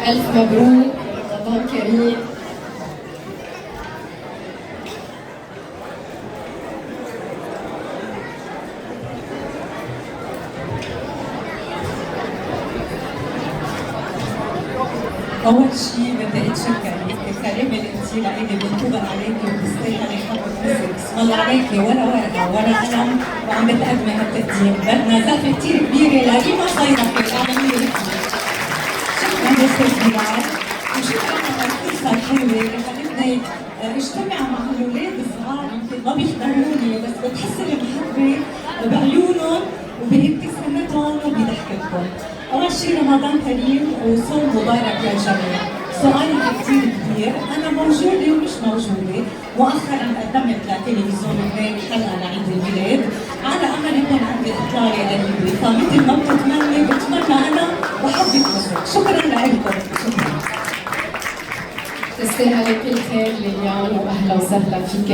ألف مبروك، رمضان كريم. أول شيء بدي أتشكرك، الكلمة اللي قلتي لإلي بنطبق عليكي وبتستاهلي حق نفسك، اسم الله عليكي ولا ورقة ولا قلم وعم بتقدمي هالتقديم، بدنا زقفة كثير كبيرة لريما صيرفي، اعملي لي شكرا أستاذ بلال، وشكرا على الفرصة الحلوة اللي خلتني اجتمع مع الأولاد الصغار، يمكن ما بيحضروني بس بتحس المحبة بعيونهم وبابتسامتهم وبضحكتهم. أول شيء رمضان كريم وصوم مبارك للجميع. سؤالي كثير كبير، أنا موجودة ومش موجودة، مؤخرا قدمت لتلفزيون لبنان حلقة لعيد الميلاد، على أمل يكون عندي إطلالة قريبة، فمثل ما بتمنى أنا وحبة وصول. شكرا لكم. شكرا. تستاهلي كل خير ليليان، واهلا وسهلا فيك.